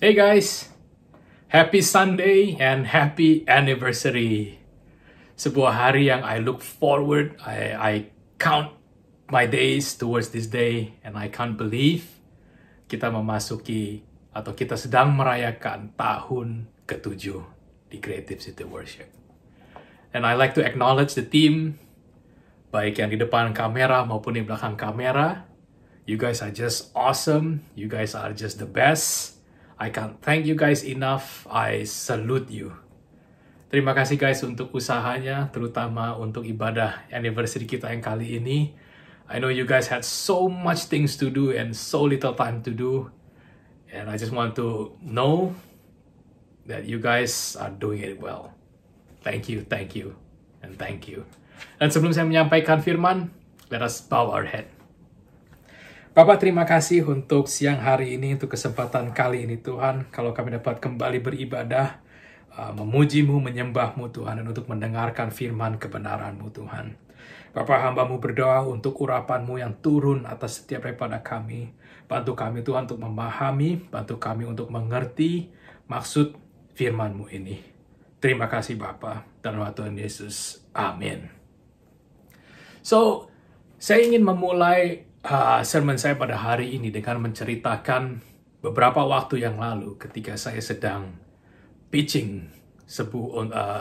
Hey guys, happy Sunday and happy anniversary. Sebuah hari yang I look forward, I count my days towards this day, and I can't believe kita memasuki atau kita sedang merayakan tahun ke-7 di Creative City Worship. And I like to acknowledge the team, baik yang di depan kamera maupun di belakang kamera. You guys are just awesome, you guys are just the best. I can't thank you guys enough. I salute you. Terima kasih guys untuk usahanya, terutama untuk ibadah anniversary kita yang kali ini. I know you guys had so much things to do and so little time to do. And I just want to know that you guys are doing it well. Thank you, and thank you. Dan sebelum saya menyampaikan firman, let us bow our head. Bapak, terima kasih untuk siang hari ini, untuk kesempatan kali ini Tuhan, kalau kami dapat kembali beribadah, memuji-Mu, menyembah-Mu Tuhan, dan untuk mendengarkan firman kebenaran-Mu Tuhan. Bapak, hamba-Mu berdoa untuk urapan-Mu yang turun atas setiap daripada kami. Bantu kami Tuhan untuk memahami, bantu kami untuk mengerti maksud firman-Mu ini. Terima kasih Bapa, dalam nama Tuhan Yesus. Amin. So, saya ingin memulai sermon saya pada hari ini dengan menceritakan beberapa waktu yang lalu ketika saya sedang pitching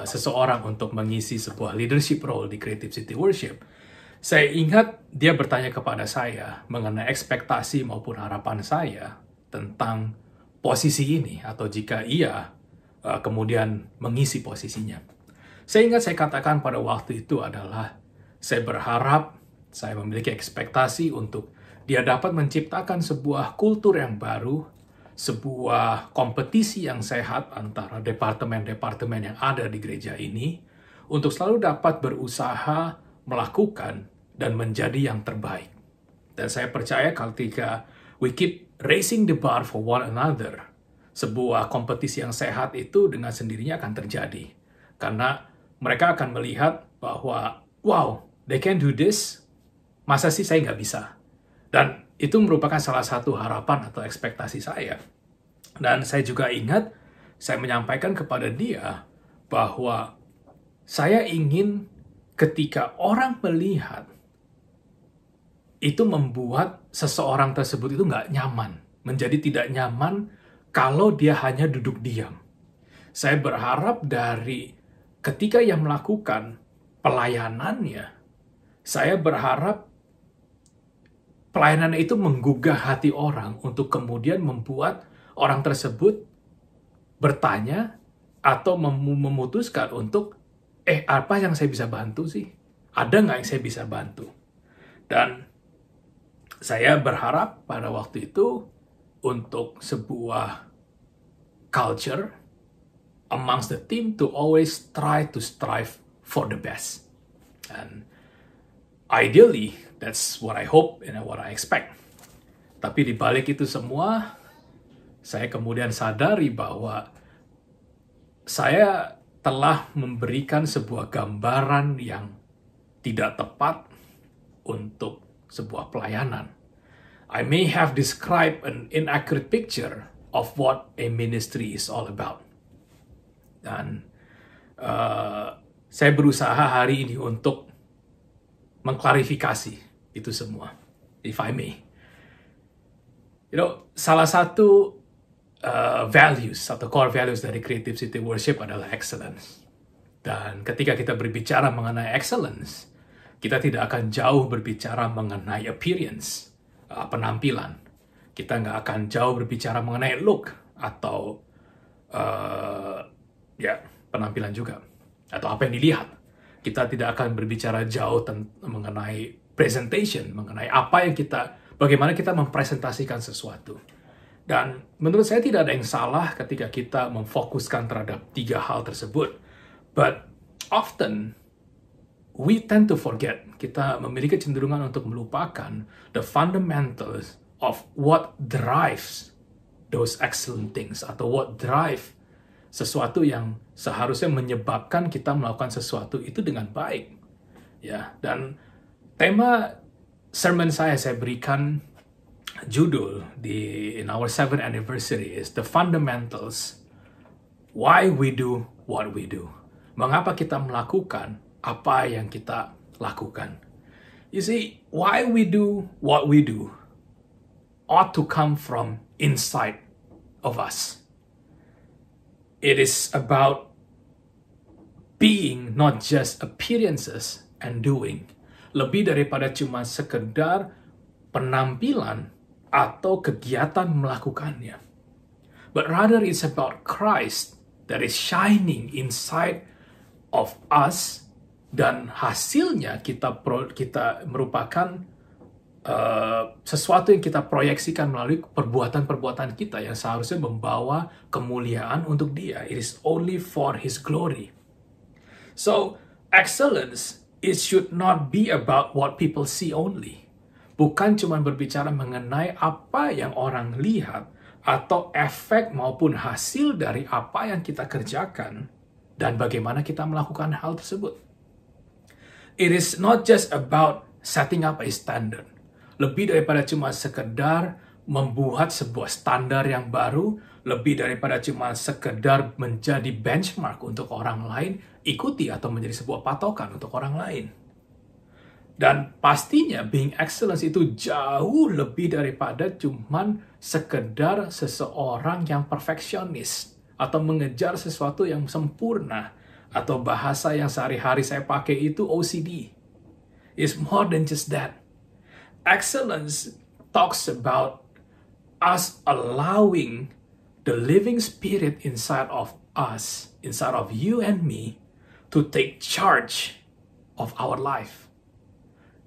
seseorang untuk mengisi sebuah leadership role di Creative City Worship. Saya ingat dia bertanya kepada saya mengenai ekspektasi maupun harapan saya tentang posisi ini atau jika ia kemudian mengisi posisinya. Saya ingat saya katakan pada waktu itu adalah saya berharap saya memiliki ekspektasi untuk dia dapat menciptakan sebuah kultur yang baru, sebuah kompetisi yang sehat antara departemen-departemen yang ada di gereja ini, untuk selalu dapat berusaha melakukan dan menjadi yang terbaik. Dan saya percaya ketika we keep raising the bar for one another, sebuah kompetisi yang sehat itu dengan sendirinya akan terjadi. Karena mereka akan melihat bahwa, wow, they can do this, masa sih saya nggak bisa? Dan itu merupakan salah satu harapan atau ekspektasi saya. Dan saya juga ingat, saya menyampaikan kepada dia bahwa saya ingin ketika orang melihat, itu membuat seseorang tersebut itu nggak nyaman. Menjadi tidak nyaman kalau dia hanya duduk diam. Saya berharap dari ketika ia melakukan pelayanannya, saya berharap pelayanan itu menggugah hati orang untuk kemudian membuat orang tersebut bertanya atau memutuskan untuk, apa yang saya bisa bantu sih? Ada nggak yang saya bisa bantu? Dan saya berharap pada waktu itu untuk sebuah culture amongst the team to always try to strive for the best. And ideally, that's what I hope and what I expect. Tapi di balik itu semua, saya kemudian sadari bahwa saya telah memberikan sebuah gambaran yang tidak tepat untuk sebuah pelayanan. I may have described an inaccurate picture of what a ministry is all about. Dan saya berusaha hari ini untuk mengklarifikasi itu semua, if I may. Salah satu values atau core values dari Creative City Worship adalah excellence. Dan ketika kita berbicara mengenai excellence, kita tidak akan jauh berbicara mengenai appearance, penampilan. Kita nggak akan jauh berbicara mengenai look atau penampilan juga, atau apa yang dilihat. Kita tidak akan berbicara jauh mengenai presentation, mengenai bagaimana kita mempresentasikan sesuatu. Dan menurut saya tidak ada yang salah ketika kita memfokuskan terhadap 3 hal tersebut. But often, we tend to forget, kita memiliki kecenderungan untuk melupakan the fundamentals of what drives those excellent things, atau what drive sesuatu yang seharusnya menyebabkan kita melakukan sesuatu itu dengan baik. Ya, dan tema sermon saya berikan judul in our 7th anniversary is The Fundamentals, Why We Do What We Do. Mengapa kita melakukan apa yang kita lakukan. You see, why we do what we do ought to come from inside of us. It is about being, not just appearances and doing. Lebih daripada cuma sekedar penampilan atau kegiatan melakukannya. But rather it's about Christ that is shining inside of us, dan hasilnya kita merupakan sesuatu yang kita proyeksikan melalui perbuatan-perbuatan kita yang seharusnya membawa kemuliaan untuk Dia. It is only for His glory. So, excellence, it should not be about what people see only. Bukan cuma berbicara mengenai apa yang orang lihat atau efek maupun hasil dari apa yang kita kerjakan dan bagaimana kita melakukan hal tersebut. It is not just about setting up a standard. Lebih daripada cuma sekedar membuat sebuah standar yang baru, lebih daripada cuma sekedar menjadi benchmark untuk orang lain, ikuti atau menjadi sebuah patokan untuk orang lain. Dan pastinya being excellence itu jauh lebih daripada cuma sekedar seseorang yang perfeksionis atau mengejar sesuatu yang sempurna. Atau bahasa yang sehari-hari saya pakai itu OCD. It's more than just that. Excellence talks about us allowing the living spirit inside of us, inside of you and me, to take charge of our life.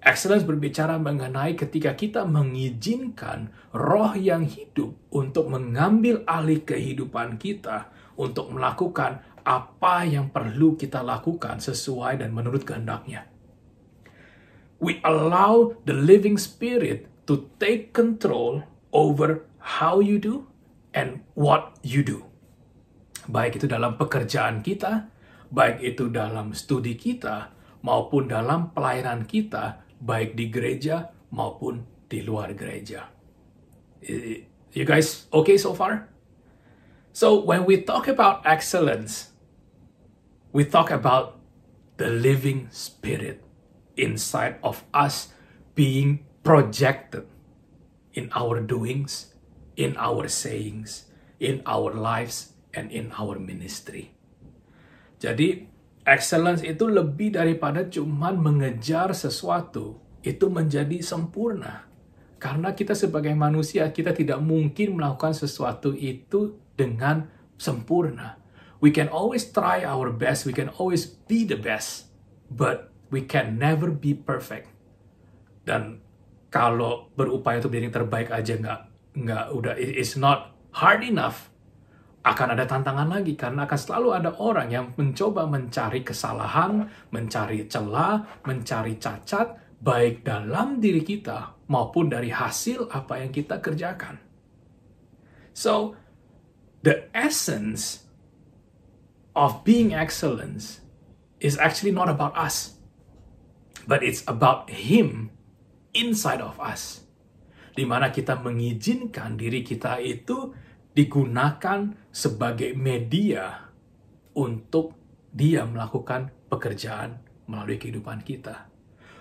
Excellence berbicara mengenai ketika kita mengizinkan roh yang hidup untuk mengambil alih kehidupan kita, untuk melakukan apa yang perlu kita lakukan sesuai dan menurut kehendaknya. We allow the living spirit to take control over how you do and what you do. Baik itu dalam pekerjaan kita, baik itu dalam studi kita, maupun dalam pelayanan kita, baik di gereja maupun di luar gereja. You guys okay so far? So when we talk about excellence, we talk about the living spirit inside of us being projected in our doings, in our sayings, in our lives, and in our ministry. Jadi, excellence itu lebih daripada cuman mengejar sesuatu, itu menjadi sempurna. Karena kita sebagai manusia, kita tidak mungkin melakukan sesuatu itu dengan sempurna. We can always try our best, we can always be the best, but we can never be perfect. Dan kalau berupaya untuk menjadi yang terbaik aja it's not hard enough, akan ada tantangan lagi, karena akan selalu ada orang yang mencoba mencari kesalahan, mencari celah, mencari cacat, baik dalam diri kita maupun dari hasil apa yang kita kerjakan. So, the essence of being excellence is actually not about us, but it's about Him inside of us. Di mana kita mengizinkan diri kita itu digunakan sebagai media untuk Dia melakukan pekerjaan melalui kehidupan kita.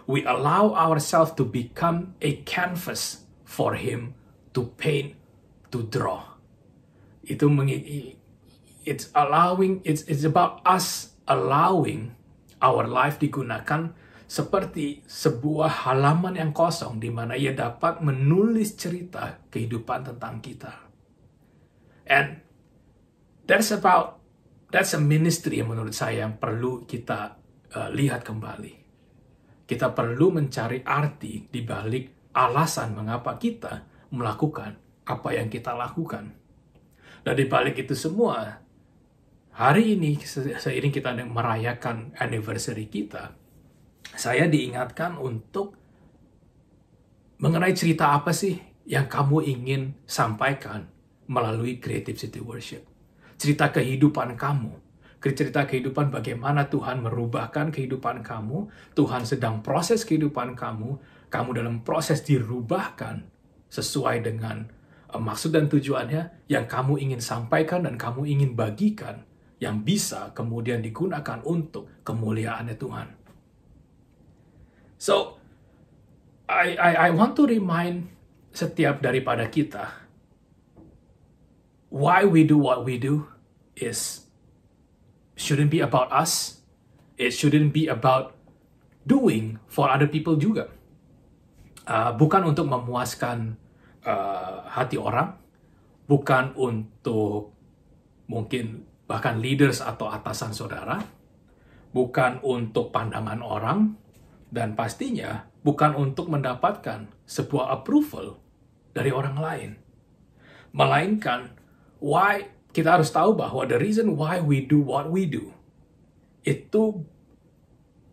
We allow ourselves to become a canvas for Him to paint, to draw. It's about us allowing our life digunakan seperti sebuah halaman yang kosong di mana Ia dapat menulis cerita kehidupan tentang kita. And that's a ministry yang menurut saya yang perlu kita lihat kembali. Kita perlu mencari arti di balik alasan mengapa kita melakukan apa yang kita lakukan. Dan di balik itu semua, hari ini seiring kita merayakan anniversary kita, saya diingatkan untuk mengenai cerita apa sih yang kamu ingin sampaikan melalui Creative City Worship. Cerita kehidupan kamu. Cerita kehidupan bagaimana Tuhan merubahkan kehidupan kamu, Tuhan sedang proses kehidupan kamu dalam proses dirubahkan sesuai dengan maksud dan tujuannya yang kamu ingin sampaikan dan kamu ingin bagikan, yang bisa kemudian digunakan untuk kemuliaannya Tuhan. So, I want to remind setiap daripada kita, why we do what we do shouldn't be about us. It shouldn't be about doing for other people juga. Bukan untuk memuaskan hati orang, bukan untuk mungkin bahkan leaders atau atasan saudara, bukan untuk pandangan orang, dan pastinya bukan untuk mendapatkan sebuah approval dari orang lain. Melainkan, kita harus tahu bahwa the reason why we do what we do, itu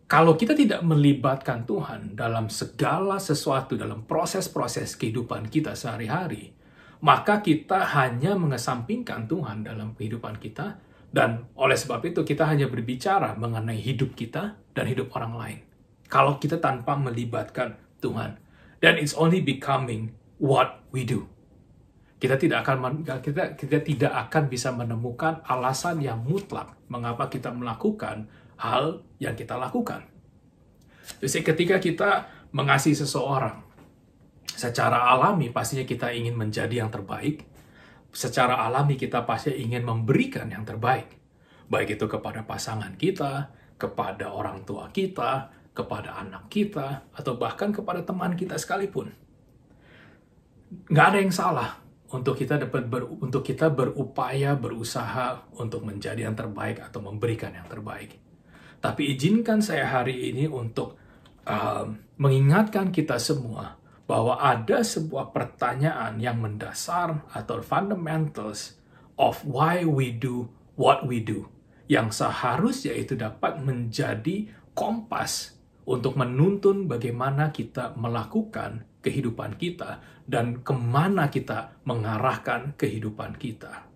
kalau kita tidak melibatkan Tuhan dalam segala sesuatu, dalam proses-proses kehidupan kita sehari-hari, maka kita hanya mengesampingkan Tuhan dalam kehidupan kita, dan oleh sebab itu kita hanya berbicara mengenai hidup kita dan hidup orang lain. Kalau kita tanpa melibatkan Tuhan, then it's only becoming what we do. Kita tidak akan bisa menemukan alasan yang mutlak mengapa kita melakukan hal yang kita lakukan. Jadi ketika kita mengasihi seseorang, secara alami pastinya kita ingin menjadi yang terbaik. Secara alami kita pasti ingin memberikan yang terbaik. Baik itu kepada pasangan kita, kepada orang tua kita, kepada anak kita, atau bahkan kepada teman kita sekalipun. Nggak ada yang salah untuk kita berupaya, berusaha untuk menjadi yang terbaik atau memberikan yang terbaik. Tapi izinkan saya hari ini untuk mengingatkan kita semua bahwa ada sebuah pertanyaan yang mendasar atau fundamentals of why we do what we do, yang seharusnya itu dapat menjadi kompas untuk menuntun bagaimana kita melakukan kehidupan kita dan kemana kita mengarahkan kehidupan kita.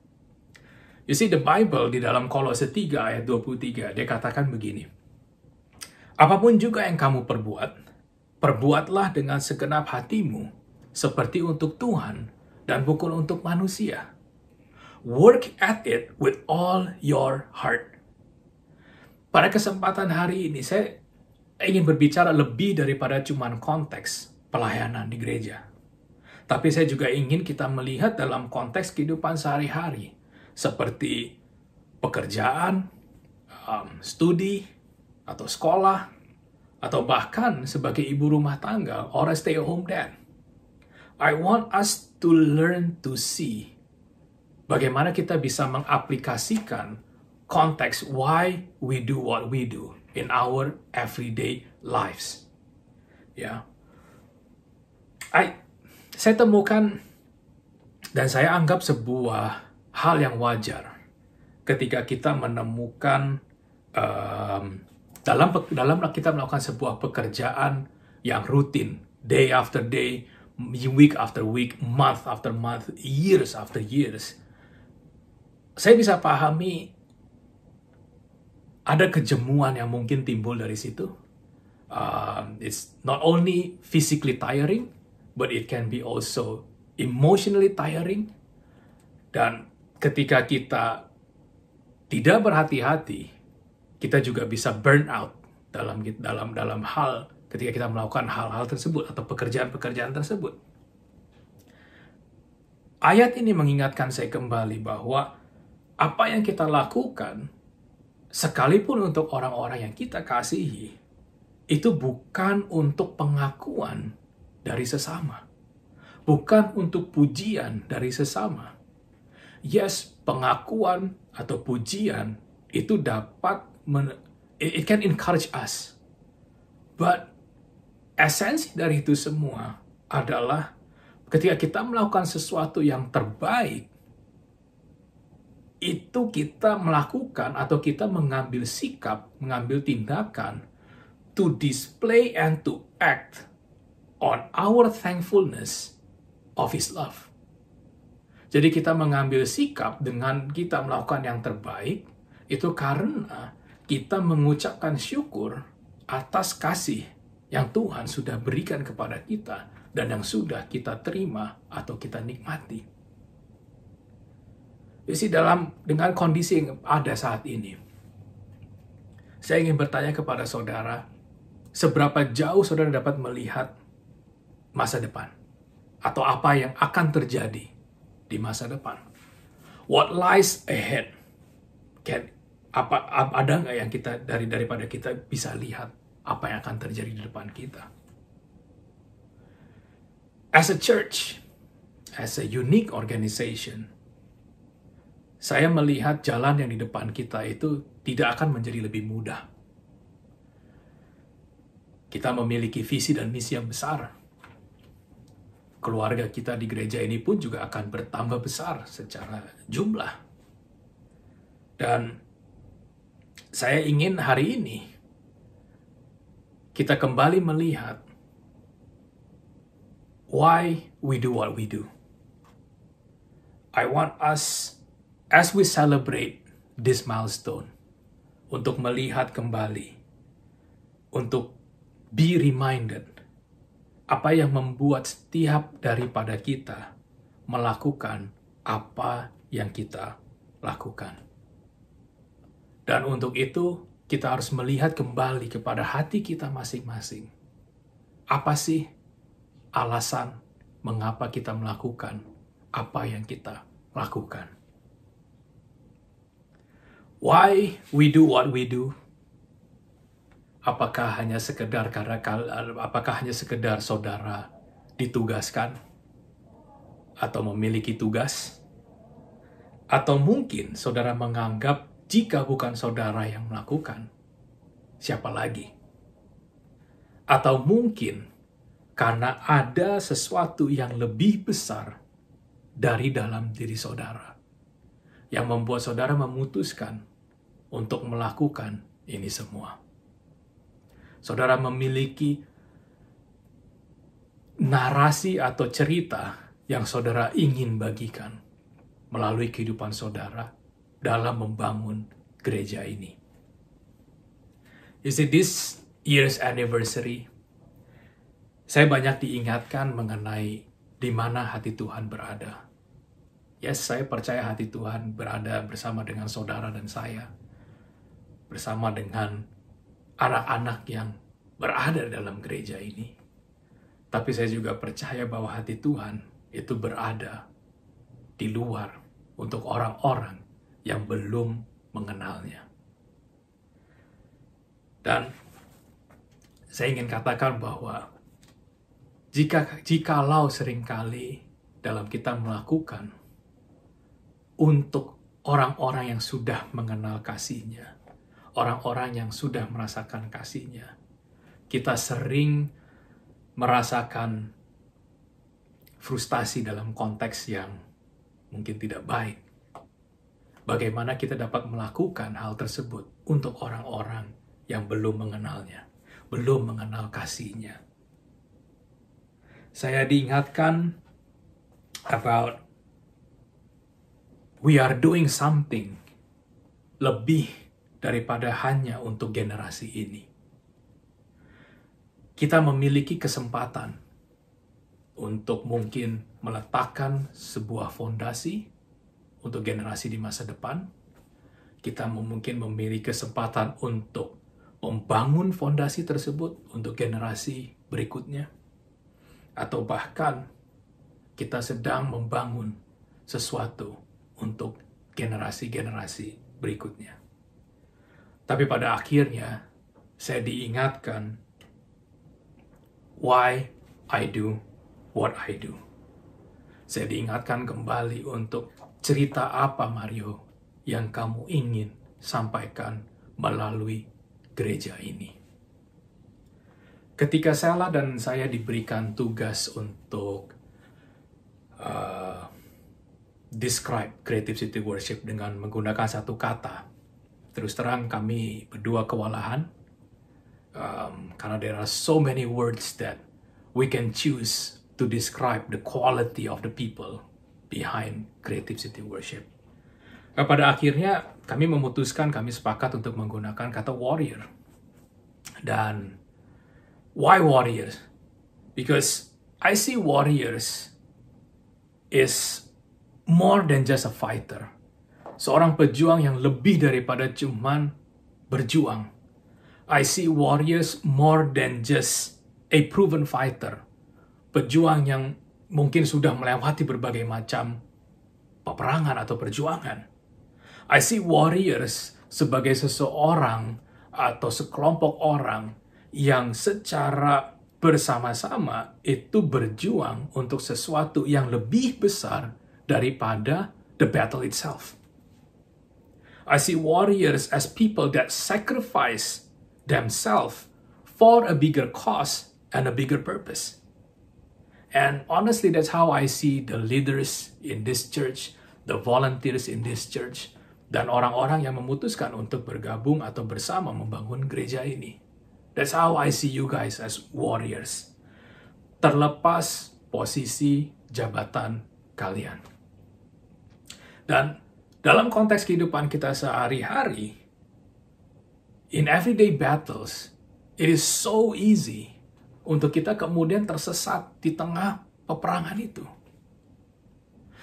You see, the Bible di dalam Kolose 3 ayat 23, dia katakan begini, apapun juga yang kamu perbuat, perbuatlah dengan segenap hatimu, seperti untuk Tuhan dan bukan untuk manusia. Work at it with all your heart. Pada kesempatan hari ini, saya ingin berbicara lebih daripada cuman konteks pelayanan di gereja. Tapi saya juga ingin kita melihat dalam konteks kehidupan sehari-hari, seperti pekerjaan, studi, atau sekolah, atau bahkan sebagai ibu rumah tangga or a stay-at-home dad. I want us to learn to see bagaimana kita bisa mengaplikasikan konteks why we do what we do in our everyday lives. Ya, saya temukan dan saya anggap sebuah hal yang wajar ketika kita menemukan dalam kita melakukan sebuah pekerjaan yang rutin, day after day, week after week, month after month, years after years. Saya bisa pahami ada kejemuan yang mungkin timbul dari situ. It's not only physically tiring, but it can be also emotionally tiring. Dan ketika kita tidak berhati-hati, kita juga bisa burn out dalam hal ketika kita melakukan hal-hal tersebut atau pekerjaan-pekerjaan tersebut. Ayat ini mengingatkan saya kembali bahwa apa yang kita lakukan, sekalipun untuk orang-orang yang kita kasihi, itu bukan untuk pengakuan dari sesama. Bukan untuk pujian dari sesama. Yes, pengakuan atau pujian itu dapat, it can encourage us. But esensi dari itu semua adalah ketika kita melakukan sesuatu yang terbaik, itu kita melakukan atau kita mengambil sikap, mengambil tindakan to display and to act on our thankfulness of His love. Jadi kita mengambil sikap dengan kita melakukan yang terbaik, itu karena kita mengucapkan syukur atas kasih yang Tuhan sudah berikan kepada kita dan yang sudah kita terima atau kita nikmati. Jadi dengan kondisi yang ada saat ini, saya ingin bertanya kepada saudara, seberapa jauh saudara dapat melihat masa depan? Atau apa yang akan terjadi di masa depan? What lies ahead? Ada nggak yang kita daripada kita bisa lihat apa yang akan terjadi di depan kita? As a church, as a unique organization, saya melihat jalan yang di depan kita itu tidak akan menjadi lebih mudah. Kita memiliki visi dan misi yang besar. Keluarga kita di gereja ini pun juga akan bertambah besar secara jumlah. Dan saya ingin hari ini kita kembali melihat why we do what we do. I want us, as we celebrate this milestone, untuk melihat kembali, untuk be reminded, apa yang membuat setiap daripada kita melakukan apa yang kita lakukan. Dan untuk itu, kita harus melihat kembali kepada hati kita masing-masing. Apa sih alasan mengapa kita melakukan apa yang kita lakukan? Why we do what we do? Apakah hanya sekedar saudara ditugaskan atau memiliki tugas? Atau mungkin saudara menganggap jika bukan saudara yang melakukan, siapa lagi? Atau mungkin karena ada sesuatu yang lebih besar dari dalam diri saudara yang membuat saudara memutuskan untuk melakukan ini semua. Saudara memiliki narasi atau cerita yang saudara ingin bagikan melalui kehidupan saudara dalam membangun gereja ini. You see, this year's anniversary, saya banyak diingatkan mengenai di mana hati Tuhan berada. Yes, saya percaya hati Tuhan berada bersama dengan saudara dan saya, bersama dengan anak-anak yang berada dalam gereja ini. Tapi saya juga percaya bahwa hati Tuhan itu berada di luar untuk orang-orang yang belum mengenalnya. Dan saya ingin katakan bahwa jikalau seringkali dalam kita melakukan untuk orang-orang yang sudah mengenal kasih-Nya, orang-orang yang sudah merasakan kasih-Nya, kita sering merasakan frustasi dalam konteks yang mungkin tidak baik. Bagaimana kita dapat melakukan hal tersebut untuk orang-orang yang belum mengenalnya, belum mengenal kasih-Nya. Saya diingatkan about we are doing something lebih daripada hanya untuk generasi ini. Kita memiliki kesempatan untuk mungkin meletakkan sebuah fondasi untuk generasi di masa depan. Kita mungkin memiliki kesempatan untuk membangun fondasi tersebut untuk generasi berikutnya. Atau bahkan kita sedang membangun sesuatu untuk generasi-generasi berikutnya. Tapi pada akhirnya, saya diingatkan why I do what I do. Saya diingatkan kembali untuk cerita apa, Mario, yang kamu ingin sampaikan melalui gereja ini. Ketika Sela dan saya diberikan tugas untuk describe Creative City Worship dengan menggunakan satu kata, terus terang kami berdua kewalahan, karena there are so many words that we can choose to describe the quality of the people behind Creative City Worship. Pada akhirnya kami sepakat untuk menggunakan kata warrior. Dan why warriors? Because I see warriors is more than just a fighter. Seorang pejuang yang lebih daripada cuman berjuang. I see warriors more than just a proven fighter. Pejuang yang mungkin sudah melewati berbagai macam peperangan atau perjuangan. I see warriors sebagai seseorang atau sekelompok orang yang secara bersama-sama itu berjuang untuk sesuatu yang lebih besar daripada the battle itself. I see warriors as people that sacrifice themselves for a bigger cause and a bigger purpose. And honestly, that's how I see the leaders in this church, the volunteers in this church, dan orang-orang yang memutuskan untuk bergabung atau bersama membangun gereja ini. That's how I see you guys as warriors. Terlepas posisi jabatan kalian. Dan dalam konteks kehidupan kita sehari-hari, in everyday battles, it is so easy untuk kita kemudian tersesat di tengah peperangan itu.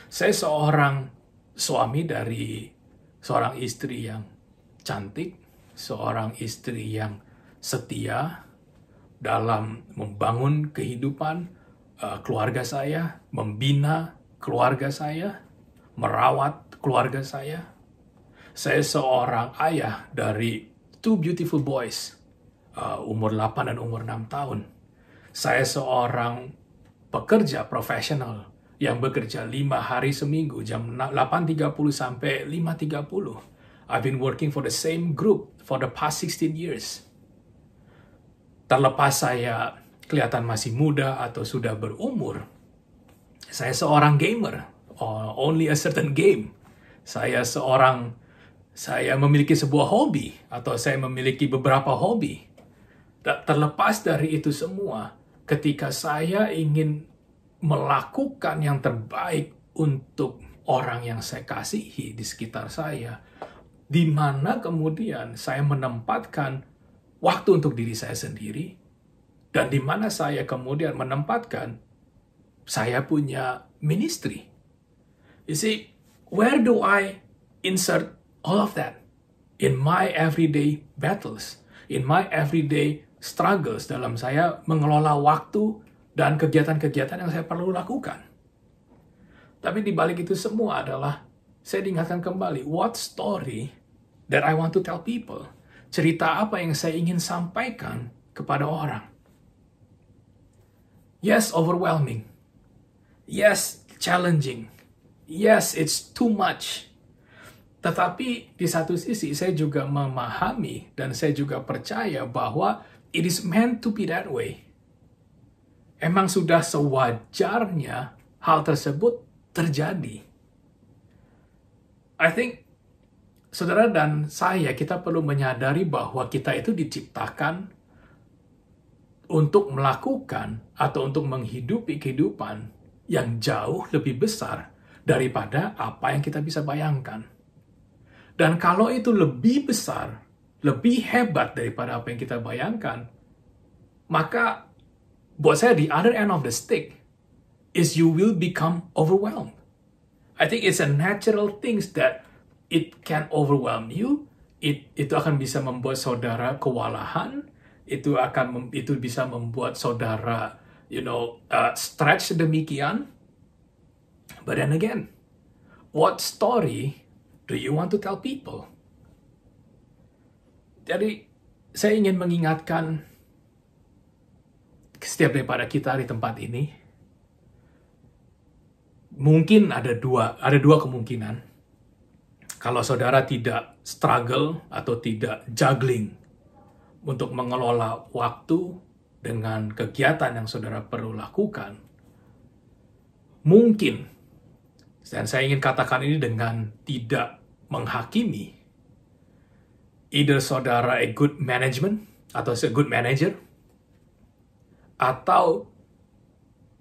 Saya seorang suami dari seorang istri yang cantik, seorang istri yang setia dalam membangun kehidupan keluarga saya, membina keluarga saya, merawat keluarga saya. Saya seorang ayah dari 2 beautiful boys, umur 8 dan umur 6 tahun. Saya seorang pekerja profesional yang bekerja 5 hari seminggu, jam 8.30 sampai 5.30. I've been working for the same group for the past 16 years. Terlepas saya kelihatan masih muda atau sudah berumur, saya seorang gamer, only a certain game. Saya memiliki sebuah hobi, atau saya memiliki beberapa hobi. Terlepas dari itu semua, ketika saya ingin melakukan yang terbaik untuk orang yang saya kasihi di sekitar saya, di mana kemudian saya menempatkan waktu untuk diri saya sendiri, dan di mana saya kemudian menempatkan saya punya ministry. You see, where do I insert all of that? In my everyday battles, in my everyday struggles dalam saya mengelola waktu dan kegiatan-kegiatan yang saya perlu lakukan. Tapi di balik itu semua adalah saya diingatkan kembali, what story that I want to tell people? Cerita apa yang saya ingin sampaikan kepada orang? Yes, overwhelming. Yes, challenging. Yes, it's too much. Tetapi di satu sisi saya juga memahami dan saya juga percaya bahwa it is meant to be that way. Emang sudah sewajarnya hal tersebut terjadi. I think saudara dan saya, kita perlu menyadari bahwa kita itu diciptakan untuk melakukan atau untuk menghidupi kehidupan yang jauh lebih besar daripada apa yang kita bisa bayangkan. Dan kalau itu lebih besar, lebih hebat daripada apa yang kita bayangkan, maka buat saya the other end of the stick is you will become overwhelmed. I think it's a natural things that it can overwhelm you. Itu akan bisa membuat saudara kewalahan. Itu bisa membuat saudara, stretch demikian. But then again, what story do you want to tell people? Jadi, saya ingin mengingatkan setiap daripada kita di tempat ini, mungkin ada dua kemungkinan. Kalau saudara tidak struggle atau tidak juggling untuk mengelola waktu dengan kegiatan yang saudara perlu lakukan, mungkin, dan saya ingin katakan ini dengan tidak menghakimi, either saudara a good management atau a good manager, atau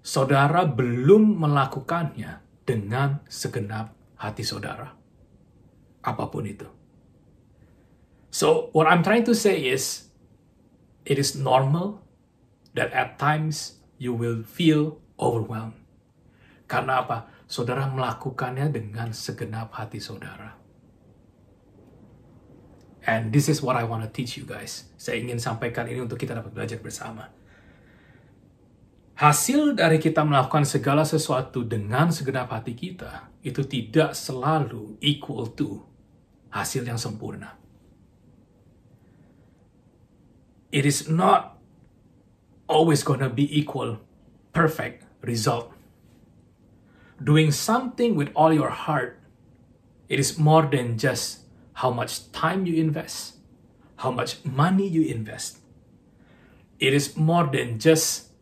saudara belum melakukannya dengan segenap hati saudara. Apapun itu. So, what I'm trying to say is, it is normal that at times you will feel overwhelmed. Karena apa? Saudara melakukannya dengan segenap hati saudara. And this is what I want to teach you guys. Saya ingin sampaikan ini untuk kita dapat belajar bersama. Hasil dari kita melakukan segala sesuatu dengan segenap hati kita, itu tidak selalu equal to hasil yang sempurna. It is not always gonna be equal, perfect result. Doing something with all your heart, it is more than just how much time you invest, how much money you invest. It is more than just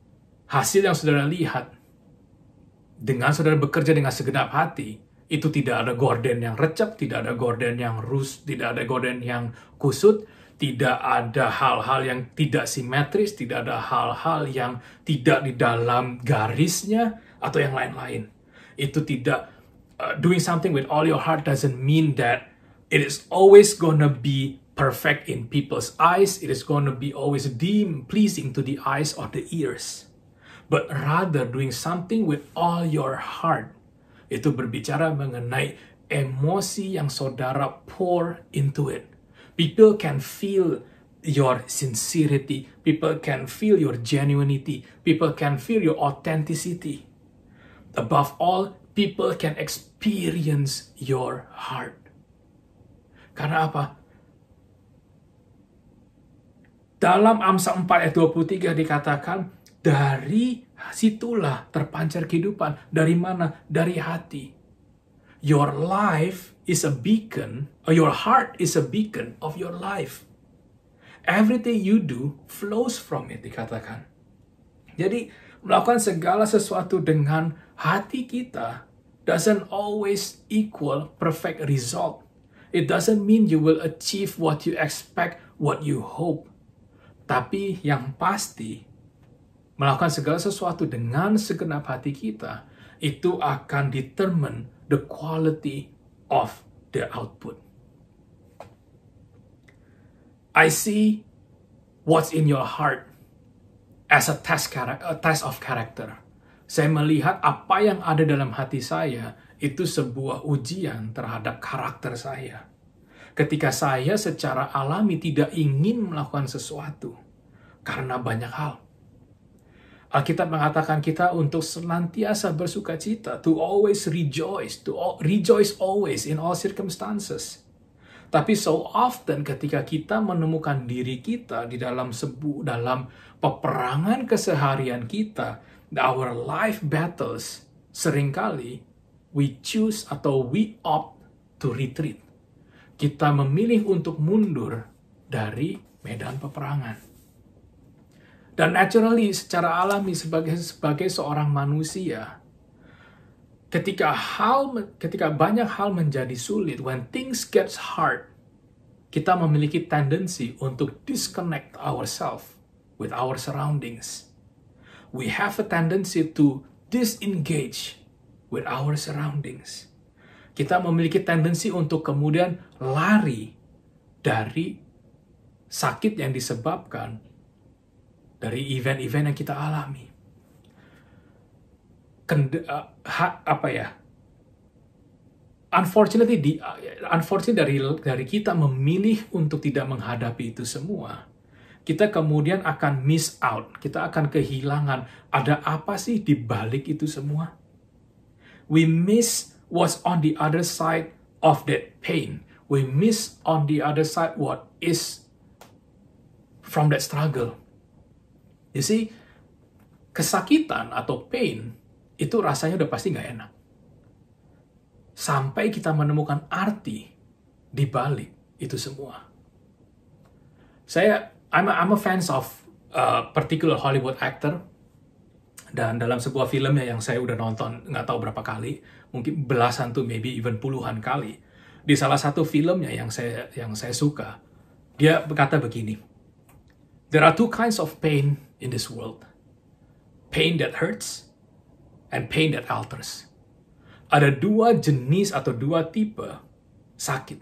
hasil yang saudara lihat. Dengan saudara bekerja dengan segenap hati, itu tidak ada gorden yang recep, tidak ada gorden yang tidak ada gorden yang kusut, tidak ada hal-hal yang tidak simetris, tidak ada hal-hal yang tidak di dalam garisnya, atau yang lain-lain. Itu tidak, doing something with all your heart doesn't mean that it is always gonna be perfect in people's eyes, it is gonna be always deemed pleasing to the eyes or the ears. But rather doing something with all your heart, itu berbicara mengenai emosi yang saudara pour into it. People can feel your sincerity. People can feel your genuinity. People can feel your authenticity. Above all, people can experience your heart. Karena apa? Dalam Amsal 4 ayat 23 dikatakan, dari situlah terpancar kehidupan. Dari mana? Dari hati. Your life is a beacon, or your heart is a beacon of your life. Everything you do flows from it, dikatakan. Jadi, melakukan segala sesuatu dengan hati kita doesn't always equal perfect result. It doesn't mean you will achieve what you expect, what you hope. Tapi yang pasti, melakukan segala sesuatu dengan segenap hati kita, itu akan determine the quality of the output. I see what's in your heart as a test of character. Saya melihat apa yang ada dalam hati saya, itu sebuah ujian terhadap karakter saya. Ketika saya secara alami tidak ingin melakukan sesuatu, karena banyak hal. Alkitab mengatakan kita untuk senantiasa bersuka cita, to always rejoice, rejoice always in all circumstances. Tapi so often ketika kita menemukan diri kita di dalam peperangan keseharian kita, our life battles, seringkali we choose atau we opt to retreat. Kita memilih untuk mundur dari medan peperangan. Dan naturally, secara alami sebagai seorang manusia, ketika banyak hal menjadi sulit, when things gets hard, kita memiliki tendensi untuk disconnect ourselves with our surroundings. We have a tendency to disengage with our surroundings. Kita memiliki tendensi untuk kemudian lari dari sakit yang disebabkan dari event-event yang kita alami. Unfortunately dari kita memilih untuk tidak menghadapi itu semua, kita kemudian akan miss out, kita akan kehilangan ada apa sih di balik itu semua. We miss what's on the other side of that pain. We miss on the other side what is from that struggle. You see, kesakitan atau pain itu rasanya udah pasti nggak enak. Sampai kita menemukan arti di balik itu semua. I'm a fans of particular Hollywood actor. Dan dalam sebuah filmnya yang saya udah nonton nggak tahu berapa kali, mungkin belasan tuh, maybe even puluhan kali. Di salah satu filmnya yang saya suka, dia berkata begini, there are two kinds of pain in this world. Pain that hurts and pain that alters. Ada dua jenis atau dua tipe sakit.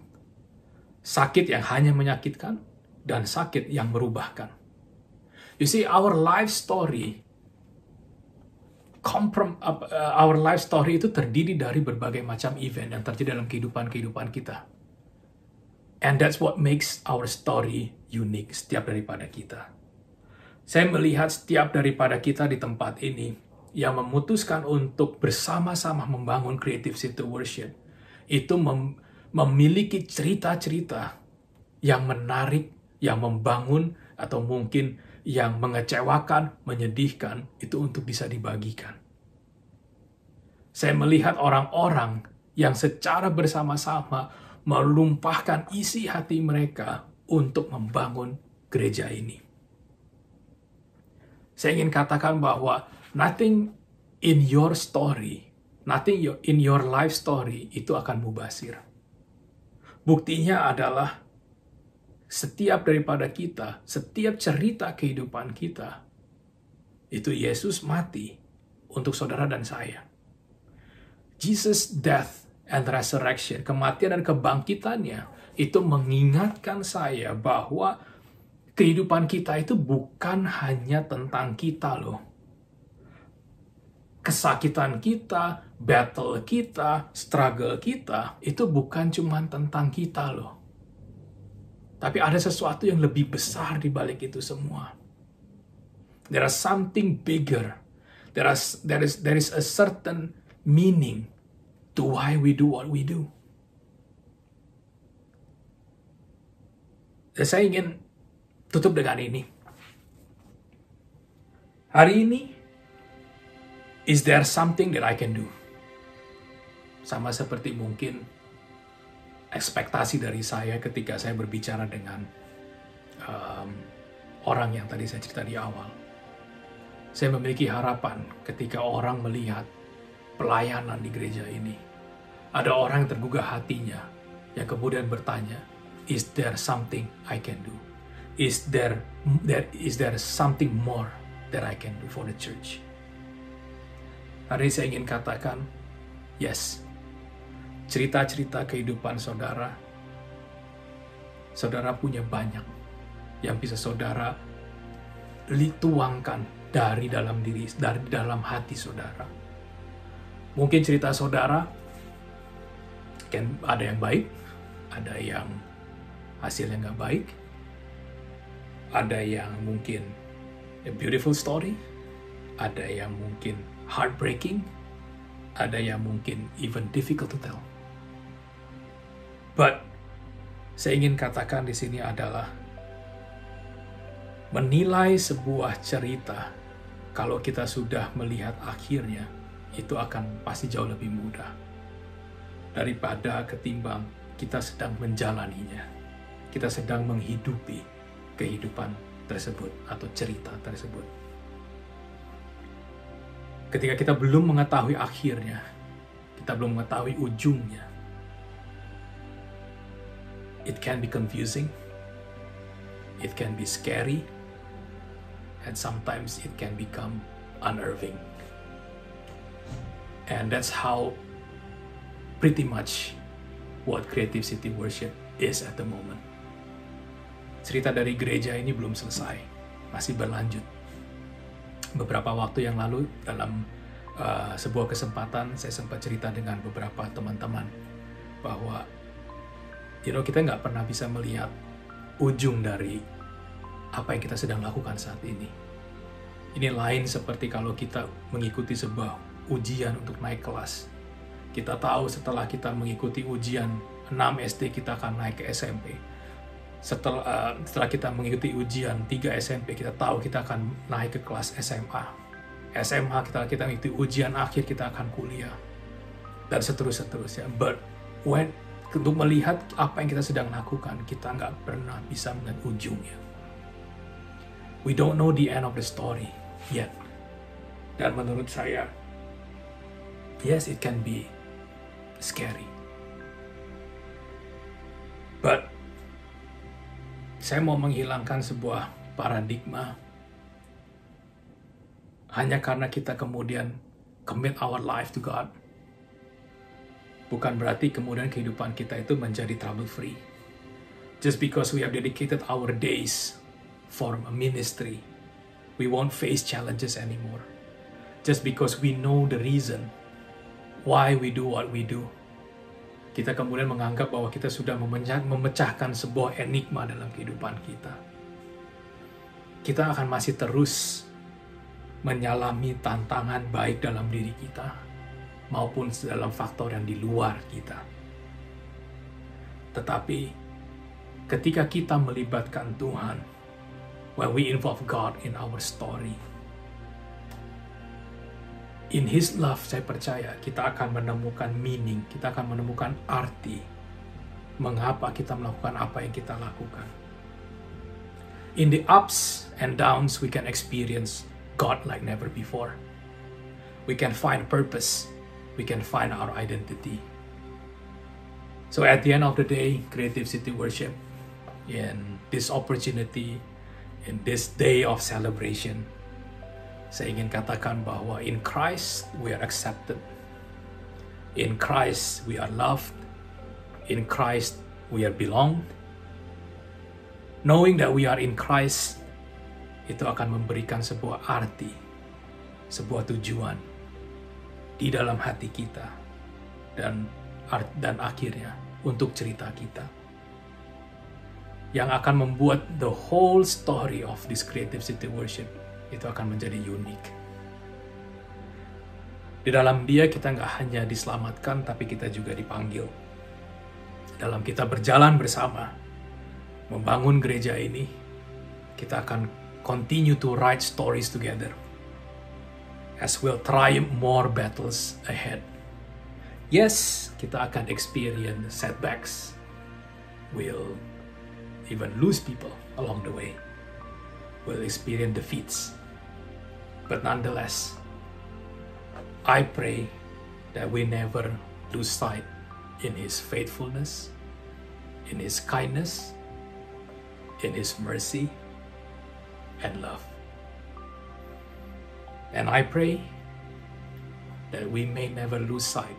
Sakit yang hanya menyakitkan dan sakit yang merubahkan. You see, our life story our life story itu terdiri dari berbagai macam event yang terjadi dalam kehidupan kita. And that's what makes our story unique, setiap daripada kita. Saya melihat setiap daripada kita di tempat ini yang memutuskan untuk bersama-sama membangun Creative City Worship, itu memiliki cerita-cerita yang menarik, yang membangun, atau mungkin yang mengecewakan, menyedihkan, itu untuk bisa dibagikan. Saya melihat orang-orang yang secara bersama-sama melumpahkan isi hati mereka untuk membangun gereja ini. Saya ingin katakan bahwa nothing in your story, nothing in your life story itu akan mubazir. Buktinya adalah setiap daripada kita, setiap cerita kehidupan kita, itu Yesus mati untuk saudara dan saya. Jesus' death and resurrection, kematian dan kebangkitannya, itu mengingatkan saya bahwa kehidupan kita itu bukan hanya tentang kita loh. Kesakitan kita, battle kita, struggle kita, itu bukan cuma tentang kita loh. Tapi ada sesuatu yang lebih besar di balik itu semua. There is something bigger. There is a certain meaning to why we do what we do. Dan saya ingin tutup dengan ini. Hari ini, is there something that I can do? Sama seperti mungkin ekspektasi dari saya ketika saya berbicara dengan orang yang tadi saya cerita di awal. Saya memiliki harapan ketika orang melihat pelayanan di gereja ini. Ada orang yang tergugah hatinya yang kemudian bertanya, is there something I can do? Is there something more that I can do for the church? Hari ini saya ingin katakan, yes. Cerita-cerita kehidupan saudara punya banyak yang bisa saudara tuangkan dari dalam hati saudara. Mungkin cerita saudara ada yang baik, ada yang hasilnya nggak baik, ada yang mungkin a beautiful story, ada yang mungkin heartbreaking, ada yang mungkin even difficult to tell. But saya ingin katakan di sini adalah menilai sebuah cerita kalau kita sudah melihat akhirnya, itu akan pasti jauh lebih mudah daripada ketimbang kita sedang menjalaninya, kita sedang menghidupi kehidupan tersebut atau cerita tersebut. Ketika kita belum mengetahui akhirnya, kita belum mengetahui ujungnya, it can be confusing, it can be scary, and sometimes it can become unnerving. And that's how pretty much what Creative City Worship is at the moment. Cerita dari gereja ini belum selesai, masih berlanjut. Beberapa waktu yang lalu dalam sebuah kesempatan saya sempat cerita dengan beberapa teman-teman bahwa kita nggak pernah bisa melihat ujung dari apa yang kita sedang lakukan saat ini. Ini lain seperti kalau kita mengikuti sebuah ujian untuk naik kelas. Kita tahu setelah kita mengikuti ujian 6 SD kita akan naik ke SMP. Setelah kita mengikuti ujian 3 SMP, kita tahu kita akan naik ke kelas SMA. SMA kita mengikuti ujian akhir, kita akan kuliah. Dan seterusnya. But untuk melihat apa yang kita sedang lakukan, kita nggak pernah bisa melihat ujungnya. We don't know the end of the story yet. Dan menurut saya, yes, it can be scary. But saya mau menghilangkan sebuah paradigma hanya karena kita kemudian commit our life to God. Bukan berarti kemudian kehidupan kita itu menjadi trouble free. Just because we have dedicated our days for a ministry, we won't face challenges anymore. just because we know the reason why we do what we do, kita kemudian menganggap bahwa kita sudah memecahkan sebuah enigma dalam kehidupan kita. Kita akan masih terus menyalami tantangan baik dalam diri kita maupun dalam faktor yang di luar kita. Tetapi ketika kita melibatkan Tuhan, when we involve God in our story, in His love, saya percaya kita akan menemukan meaning, kita akan menemukan arti mengapa kita melakukan apa yang kita lakukan. In the ups and downs, we can experience God like never before. We can find purpose. We can find our identity. So at the end of the day, Creative City Worship, in this opportunity, in this day of celebration, saya ingin katakan bahwa in Christ we are accepted. In Christ we are loved. In Christ we are belonged. Knowing that we are in Christ, itu akan memberikan sebuah arti, sebuah tujuan di dalam hati kita, dan akhirnya untuk cerita kita, yang akan membuat the whole story of this Creative City Worship itu akan menjadi unik. Di dalam Dia kita nggak hanya diselamatkan, tapi kita juga dipanggil. Dalam kita berjalan bersama, membangun gereja ini, kita akan continue to write stories together, as we'll triumph more battles ahead. Yes, kita akan experience setbacks. We'll even lose people along the way. We'll experience defeats. But nonetheless, I pray that we never lose sight in His faithfulness, in His kindness, in His mercy and love. And I pray that we may never lose sight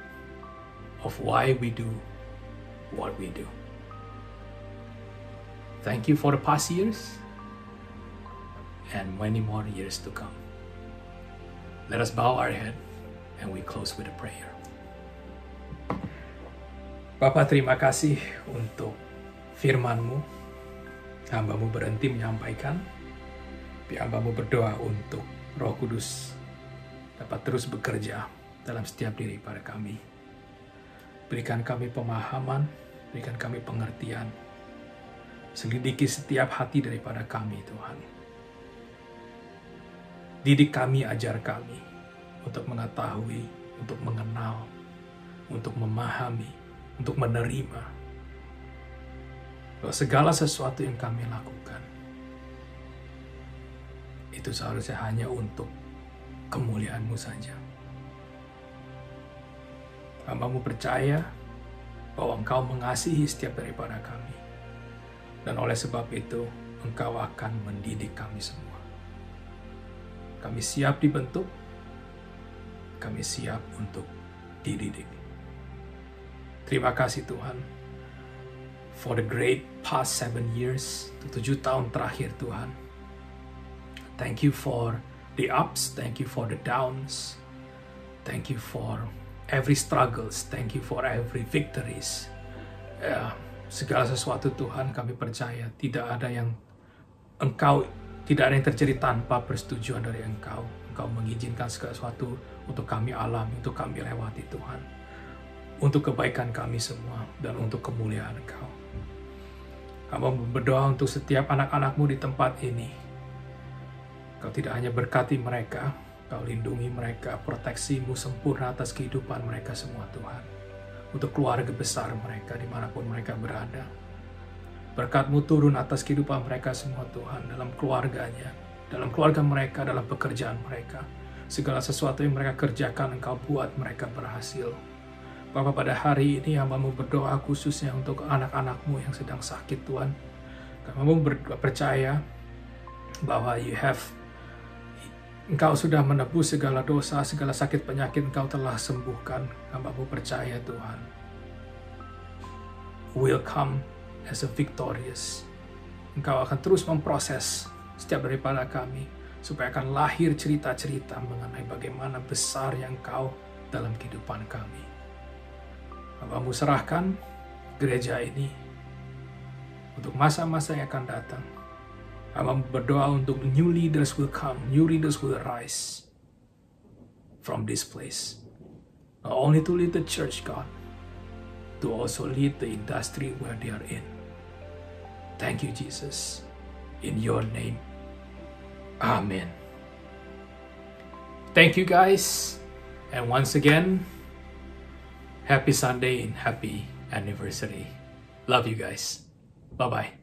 of why we do what we do. Thank you for the past years and many more years to come. Let us bow our head and we close with a prayer. Bapa, terima kasih untuk firman-Mu. Hamba-Mu berhenti menyampaikan, tapi Hamba-Mu berdoa untuk Roh Kudus dapat terus bekerja dalam setiap diri pada kami. Berikan kami pemahaman, berikan kami pengertian. Selidiki setiap hati daripada kami, Tuhan. Didik kami, ajar kami untuk mengetahui, untuk mengenal, untuk memahami, untuk menerima bahwa segala sesuatu yang kami lakukan itu seharusnya hanya untuk kemuliaan-Mu saja. Hamba-Mu percaya bahwa Engkau mengasihi setiap daripada kami, dan oleh sebab itu Engkau akan mendidik kami semua. Kami siap dibentuk, kami siap untuk dididik. Terima kasih Tuhan, for the great past 7 years, 7 tahun terakhir Tuhan. Thank you for the ups, thank you for the downs, thank you for every struggles, thank you for every victories. Segala sesuatu Tuhan, kami percaya tidak ada yang terjadi tanpa persetujuan dari Engkau. Engkau mengizinkan segala sesuatu untuk kami alami, untuk kami lewati Tuhan, untuk kebaikan kami semua dan untuk kemuliaan Engkau. Hamba berdoa untuk setiap anak-anak-Mu di tempat ini. Kau tidak hanya berkati mereka, Kau lindungi mereka, proteksi-Mu sempurna atas kehidupan mereka semua Tuhan. Untuk keluarga besar mereka dimanapun mereka berada. Berkat-Mu turun atas kehidupan mereka semua Tuhan, dalam keluarganya, dalam keluarga mereka, dalam pekerjaan mereka. Segala sesuatu yang mereka kerjakan, Engkau buat mereka berhasil. Bapa, pada hari ini Hamba-Mu berdoa khususnya untuk anak-anak-Mu yang sedang sakit Tuhan. Hamba-Mu percaya bahwa Engkau sudah menebus segala dosa, segala sakit penyakit Engkau telah sembuhkan. Hamba-Mu percaya Tuhan, will come as a victorious. Engkau akan terus memproses setiap daripada kami supaya akan lahir cerita-cerita mengenai bagaimana besar yang Kau dalam kehidupan kami. Hamba-Mu serahkan gereja ini untuk masa-masa yang akan datang. Hamba berdoa untuk new leaders will come, new leaders will rise from this place. Not only to lead the church, God, to also lead the industry where they are in. Thank you, Jesus. In your name. Amen. Thank you, guys. And once again, happy Sunday and happy anniversary. Love you guys. Bye-bye.